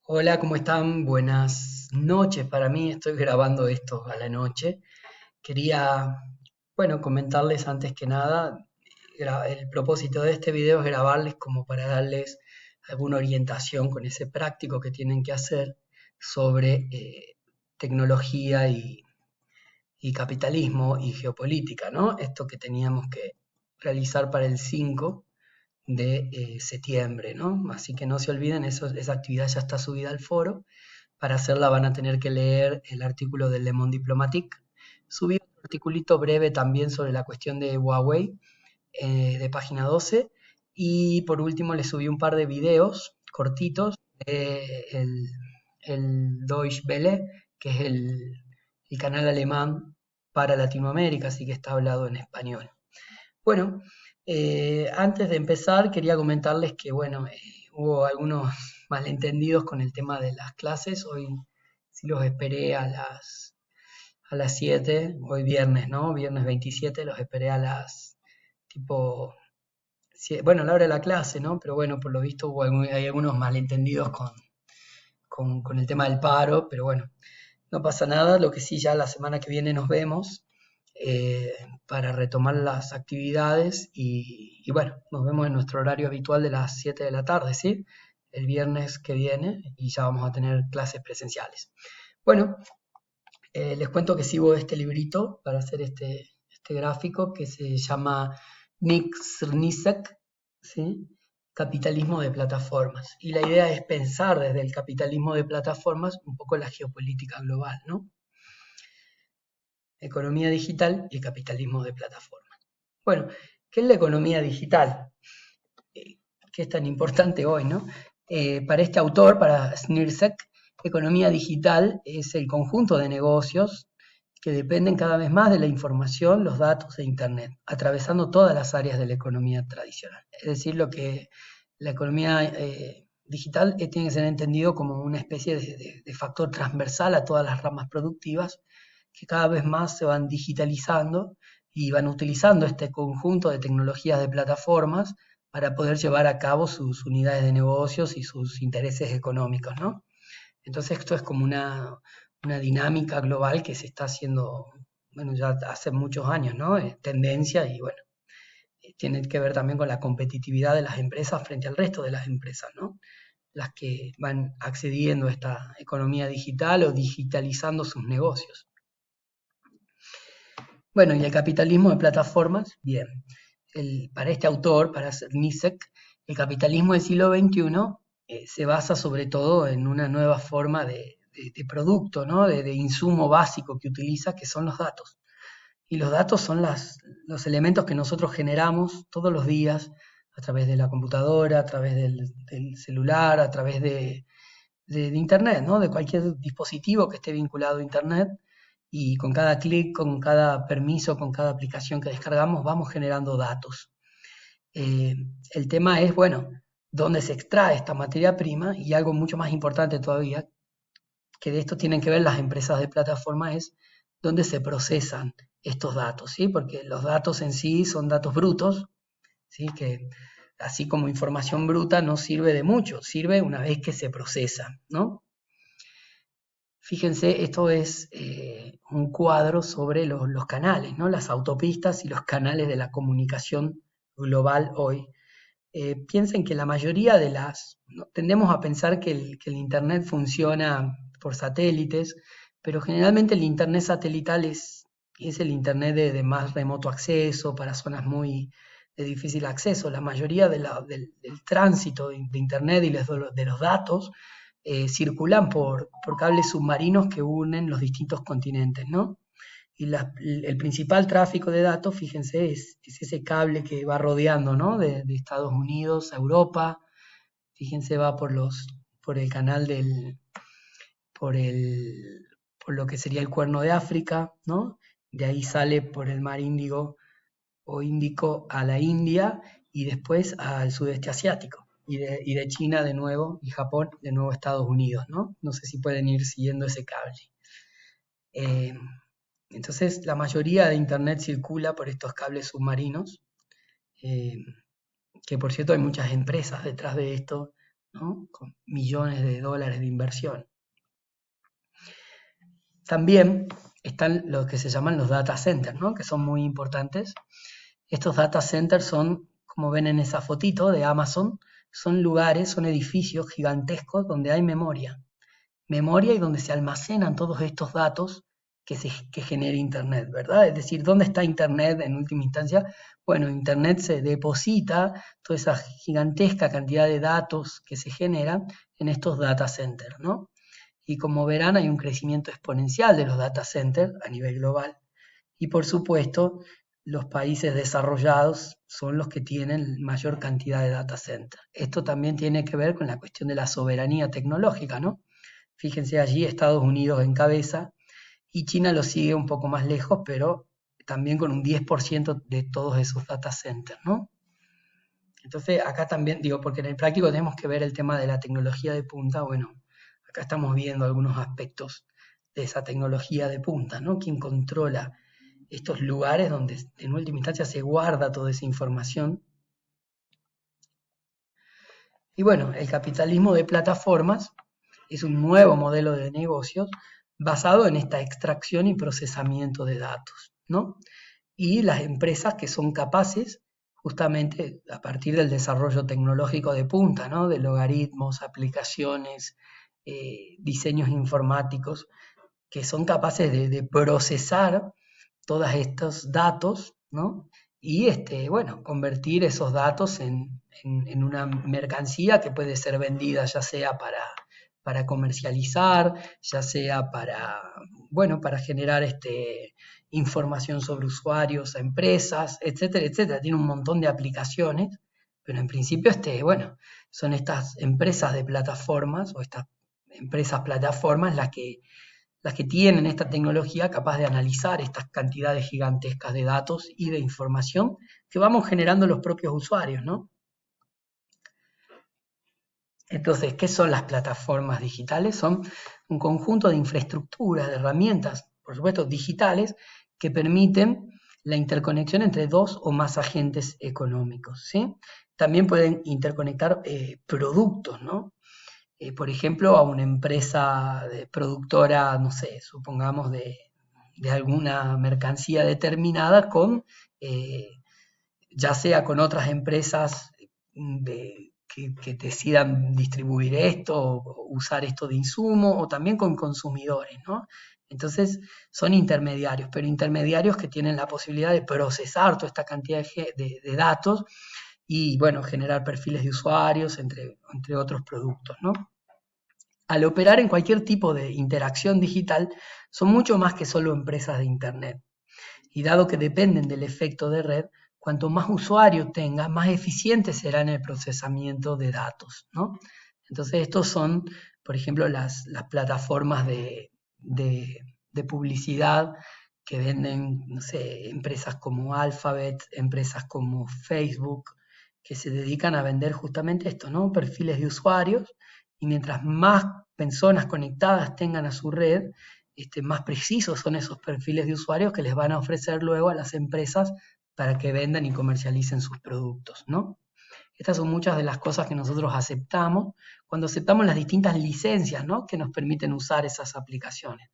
Hola, ¿cómo están? Buenas noches. Para mí estoy grabando esto a la noche. Quería, comentarles antes que nada, el propósito de este video es grabarles como para darles alguna orientación con ese práctico que tienen que hacer sobre tecnología y capitalismo y geopolítica, ¿no? Esto que teníamos que realizar para el 5 de septiembre, ¿no? Así que no se olviden, esa actividad ya está subida al foro. Para hacerla van a tener que leer el artículo del Le Monde Diplomatique. Subí un articulito breve también sobre la cuestión de Huawei, de página 12. Y por último les subí un par de videos cortitos de el Deutsche Welle, que es el canal alemán para Latinoamérica, así que está hablado en español. Bueno, antes de empezar quería comentarles que, hubo algunos malentendidos con el tema de las clases. Hoy sí los esperé a las 7, hoy viernes, ¿no? Viernes 27, los esperé a las tipo, bueno, a la hora de la clase, ¿no? Pero bueno, por lo visto hay algunos malentendidos con el tema del paro, pero bueno, no pasa nada. Lo que sí, ya la semana que viene nos vemos eh, para retomar las actividades y bueno, nos vemos en nuestro horario habitual de las 7 de la tarde, ¿sí? El viernes que viene y ya vamos a tener clases presenciales. Bueno, les cuento que sigo este librito para hacer este gráfico que se llama Nick Srnicek, ¿sí? Capitalismo de plataformas. Y la idea es pensar desde el capitalismo de plataformas un poco la geopolítica global, ¿no? Economía digital y capitalismo de plataformas. Bueno, ¿qué es la economía digital? ¿Qué es tan importante hoy, no? Para este autor, para Srnicek, economía digital es el conjunto de negocios que dependen cada vez más de la información, los datos e Internet, atravesando todas las áreas de la economía tradicional. Es decir, lo que la economía digital tiene que ser entendido como una especie de factor transversal a todas las ramas productivas que cada vez más se van digitalizando y van utilizando este conjunto de tecnologías de plataformas para poder llevar a cabo sus unidades de negocios y sus intereses económicos, ¿no? Entonces esto es como una dinámica global que se está haciendo, bueno, ya hace muchos años, ¿no? Es tendencia y bueno, tiene que ver también con la competitividad de las empresas frente al resto de las empresas, ¿no? Las que van accediendo a esta economía digital o digitalizando sus negocios. Bueno, y el capitalismo de plataformas, bien. Para este autor, para Srnicek, el capitalismo del siglo XXI se basa sobre todo en una nueva forma de producto, ¿no? de insumo básico que utiliza, que son los datos. Y los datos son los elementos que nosotros generamos todos los días a través de la computadora, a través del celular, a través de Internet, ¿no? De cualquier dispositivo que esté vinculado a Internet. Y con cada clic, con cada permiso, con cada aplicación que descargamos, vamos generando datos. Eh, el tema es, bueno, dónde se extrae esta materia prima y algo mucho más importante todavía, que de esto tienen que ver las empresas de plataforma, es dónde se procesan estos datos, ¿sí? Porque los datos en sí son datos brutos, ¿sí? Que así como información bruta no sirve de mucho, sirve una vez que se procesa, ¿no? Fíjense, esto es un cuadro sobre los canales, ¿no? Las autopistas y los canales de la comunicación global hoy. Piensen que la mayoría ¿no? Tendemos a pensar que el Internet funciona por satélites, pero generalmente el Internet satelital es el Internet de más remoto acceso, para zonas muy de difícil acceso. La mayoría del tránsito de Internet y de los datos circulan por cables submarinos que unen los distintos continentes, ¿no? Y el principal tráfico de datos, fíjense, es ese cable que va rodeando, ¿no? De Estados Unidos a Europa. Fíjense, va por el canal por el, por lo que sería el Cuerno de África, ¿no? De ahí sale por el mar Índigo o Índico a la India y después al sudeste asiático. Y de China de nuevo y Japón de nuevo a Estados Unidos, ¿no? No sé si pueden ir siguiendo ese cable. Eh, entonces, la mayoría de Internet circula por estos cables submarinos, eh, que por cierto hay muchas empresas detrás de esto, ¿no? Con millones de dólares de inversión. También están los que se llaman los data centers, ¿no? Que son muy importantes. Estos data centers son, como ven en esa fotito de Amazon, son lugares, son edificios gigantescos donde hay memoria. Memoria y donde se almacenan todos estos datos que genera Internet, ¿verdad? Es decir, ¿dónde está Internet en última instancia? Bueno, Internet se deposita toda esa gigantesca cantidad de datos que se generan en estos data centers, ¿no? Y como verán, hay un crecimiento exponencial de los data centers a nivel global. Y por supuesto, los países desarrollados son los que tienen mayor cantidad de data centers. Esto también tiene que ver con la cuestión de la soberanía tecnológica, ¿no? Fíjense allí Estados Unidos en cabeza y China lo sigue un poco más lejos, pero también con un 10% de todos esos data centers, ¿no? Entonces acá también, digo, porque en el práctico tenemos que ver el tema de la tecnología de punta, bueno, acá estamos viendo algunos aspectos de esa tecnología de punta, ¿no? ¿Quién controla estos lugares donde en última instancia se guarda toda esa información? Y bueno, el capitalismo de plataformas es un nuevo modelo de negocios basado en esta extracción y procesamiento de datos, ¿no? Y las empresas que son capaces, justamente a partir del desarrollo tecnológico de punta, ¿no? De logaritmos, aplicaciones, diseños informáticos, que son capaces de procesar todos estos datos, ¿no? Y bueno, convertir esos datos en una mercancía que puede ser vendida ya sea para comercializar, ya sea bueno, para generar información sobre usuarios a empresas, etcétera, etcétera. Tiene un montón de aplicaciones, pero en principio, bueno, son estas empresas de plataformas o estas empresas plataformas las que tienen esta tecnología capaz de analizar estas cantidades gigantescas de datos y de información que vamos generando los propios usuarios, ¿no? Entonces, ¿qué son las plataformas digitales? Son un conjunto de infraestructuras, de herramientas, por supuesto, digitales, que permiten la interconexión entre dos o más agentes económicos, ¿sí? También pueden interconectar productos, ¿no? Por ejemplo, a una empresa productora, no sé, supongamos de alguna mercancía determinada eh, ya sea con otras empresas que decidan distribuir esto o usar esto de insumo o también con consumidores, ¿no? Entonces son intermediarios, pero intermediarios que tienen la posibilidad de procesar toda esta cantidad de datos y, bueno, generar perfiles de usuarios, entre otros productos, ¿no? Al operar en cualquier tipo de interacción digital, son mucho más que solo empresas de Internet. Y dado que dependen del efecto de red, cuanto más usuario tenga, más eficiente será en el procesamiento de datos, ¿no? Entonces, estos son, por ejemplo, las plataformas de publicidad que venden, no sé, empresas como Alphabet, empresas como Facebook, que se dedican a vender justamente esto, ¿no? Perfiles de usuarios, y mientras más personas conectadas tengan a su red, más precisos son esos perfiles de usuarios que les van a ofrecer luego a las empresas para que vendan y comercialicen sus productos, ¿no? Estas son muchas de las cosas que nosotros aceptamos cuando aceptamos las distintas licencias, ¿no? Que nos permiten usar esas aplicaciones.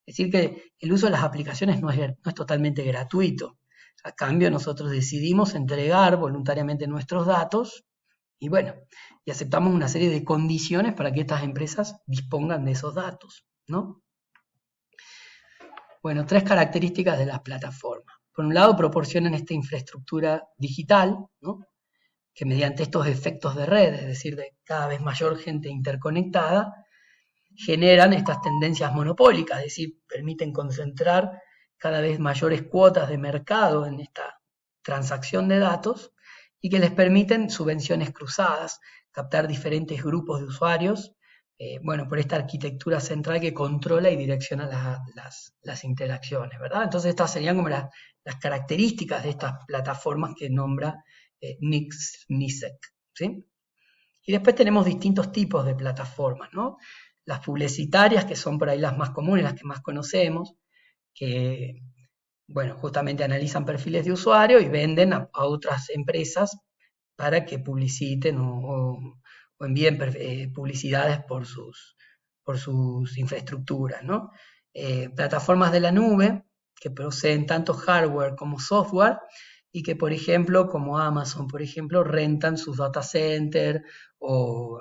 Es decir, que el uso de las aplicaciones no es totalmente gratuito. A cambio, nosotros decidimos entregar voluntariamente nuestros datos y, bueno, y aceptamos una serie de condiciones para que estas empresas dispongan de esos datos, ¿no? Bueno, tres características de las plataformas. Por un lado, proporcionan esta infraestructura digital, ¿no? Que mediante estos efectos de red, es decir, de cada vez mayor gente interconectada, generan estas tendencias monopólicas, es decir, permiten concentrar cada vez mayores cuotas de mercado en esta transacción de datos y que les permiten subvenciones cruzadas, captar diferentes grupos de usuarios, bueno, por esta arquitectura central que controla y direcciona las interacciones, ¿verdad? Entonces estas serían como las características de estas plataformas que nombra Nisek, ¿sí? Y después tenemos distintos tipos de plataformas, ¿no? Las publicitarias, que son por ahí las más comunes, las que más conocemos, que, bueno, justamente analizan perfiles de usuario y venden a otras empresas para que publiciten o envíen publicidades por sus infraestructuras, ¿no? Plataformas de la nube que poseen tanto hardware como software y que, por ejemplo, como Amazon, por ejemplo, rentan sus data centers o,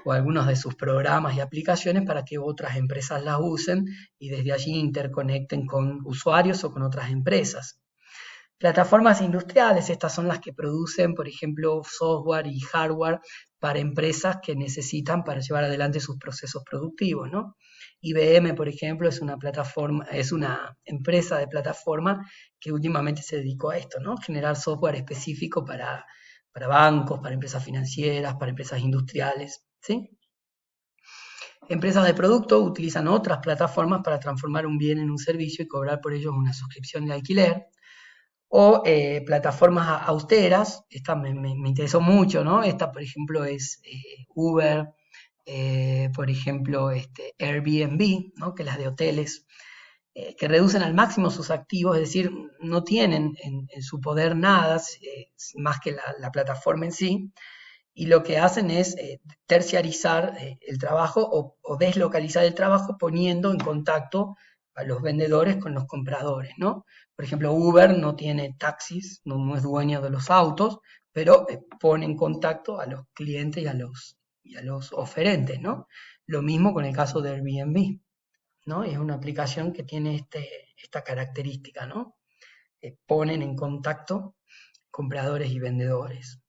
o algunos de sus programas y aplicaciones para que otras empresas las usen y desde allí interconecten con usuarios o con otras empresas. Plataformas industriales, estas son las que producen, por ejemplo, software y hardware para empresas que necesitan para llevar adelante sus procesos productivos, ¿no? IBM, por ejemplo, es una plataforma, es una empresa de plataforma que últimamente se dedicó a esto, ¿no? Generar software específico para bancos, para empresas financieras, para empresas industriales, ¿sí? Empresas de producto utilizan otras plataformas para transformar un bien en un servicio y cobrar por ello una suscripción de alquiler. O plataformas austeras, esta me interesó mucho, ¿no? Esta, por ejemplo, es Uber, por ejemplo, Airbnb, ¿no? Que las de hoteles, que reducen al máximo sus activos, es decir, no tienen en su poder nada más que la plataforma en sí, y lo que hacen es terciarizar el trabajo o deslocalizar el trabajo poniendo en contacto a los vendedores con los compradores, ¿no? Por ejemplo, Uber no tiene taxis, no es dueño de los autos, pero pone en contacto a los clientes y a los oferentes, ¿no? Lo mismo con el caso de Airbnb, ¿no? Es una aplicación que tiene esta característica, ¿no? Ponen en contacto compradores y vendedores.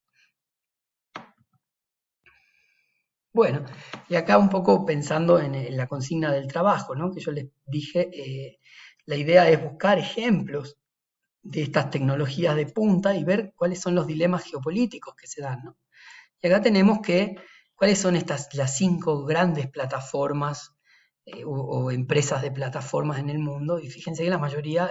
Bueno, y acá un poco pensando en la consigna del trabajo, ¿no? Que yo les dije, la idea es buscar ejemplos de estas tecnologías de punta y ver cuáles son los dilemas geopolíticos que se dan, ¿no? Y acá tenemos cuáles son las 5 grandes plataformas o empresas de plataformas en el mundo, y fíjense que la mayoría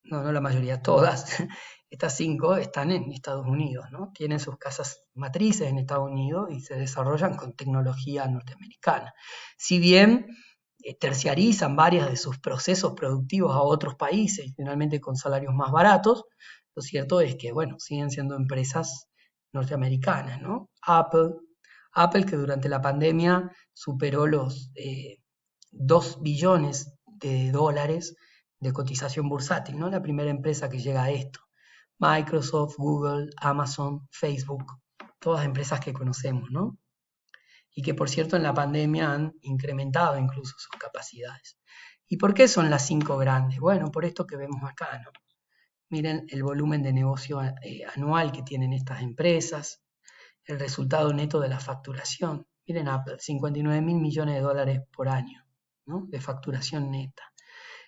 no la mayoría, todas, estas 5 están en Estados Unidos, ¿no? Tienen sus casas matrices en Estados Unidos y se desarrollan con tecnología norteamericana. Si bien terciarizan varias de sus procesos productivos a otros países, generalmente con salarios más baratos, lo cierto es que, bueno, siguen siendo empresas norteamericanas, ¿no? Apple que durante la pandemia superó los 2 billones de dólares de cotización bursátil, ¿no? La primera empresa que llega a esto. Microsoft, Google, Amazon, Facebook, todas empresas que conocemos, ¿no? Y que por cierto en la pandemia han incrementado incluso sus capacidades. ¿Y por qué son las 5 grandes? Bueno, por esto que vemos acá, ¿no? Miren el volumen de negocio anual que tienen estas empresas, el resultado neto de la facturación. Miren Apple, 59 mil millones de dólares por año, ¿no? De facturación neta.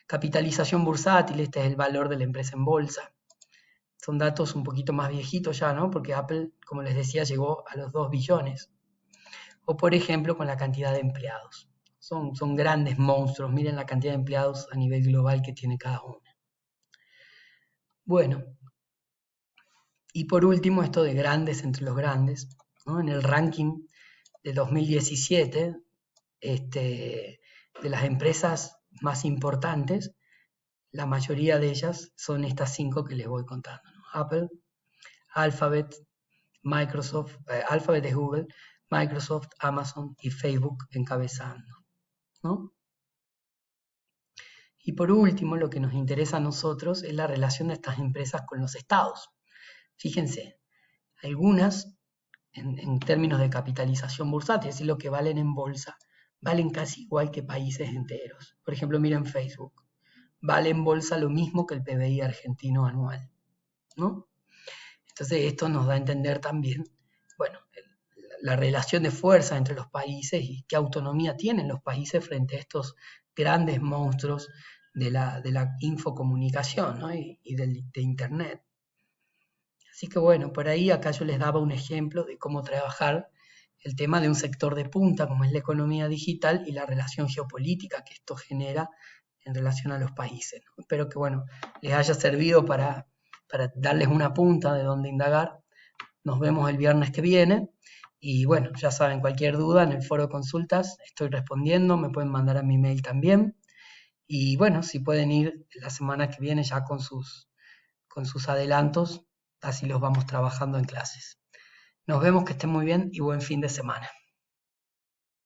Capitalización bursátil, este es el valor de la empresa en bolsa. Son datos un poquito más viejitos ya, ¿no? Porque Apple, como les decía, llegó a los 2 billones. O por ejemplo, con la cantidad de empleados. Son grandes monstruos, miren la cantidad de empleados a nivel global que tiene cada una. Bueno, y por último, esto de grandes entre los grandes, ¿no? En el ranking de 2017, de las empresas más importantes, la mayoría de ellas son estas 5 que les voy contando, ¿no? Apple, Alphabet, Microsoft, Alphabet es Google, Microsoft, Amazon y Facebook encabezando, ¿no? Y por último, lo que nos interesa a nosotros es la relación de estas empresas con los estados. Fíjense, algunas, en términos de capitalización bursátil, es decir, lo que valen en bolsa, valen casi igual que países enteros. Por ejemplo, miren Facebook, vale en bolsa lo mismo que el PBI argentino anual, ¿no? Entonces esto nos da a entender también, bueno, la relación de fuerza entre los países y qué autonomía tienen los países frente a estos grandes monstruos de la infocomunicación, ¿no? y de Internet. Así que bueno, por ahí acá yo les daba un ejemplo de cómo trabajar el tema de un sector de punta como es la economía digital y la relación geopolítica que esto genera en relación a los países, ¿no? Espero que bueno, les haya servido para darles una punta de donde indagar. Nos vemos el viernes que viene. Y bueno, ya saben, cualquier duda en el foro de consultas estoy respondiendo, me pueden mandar a mi mail también. Y bueno, si pueden ir la semana que viene ya con sus adelantos, así los vamos trabajando en clases. Nos vemos, que estén muy bien y buen fin de semana.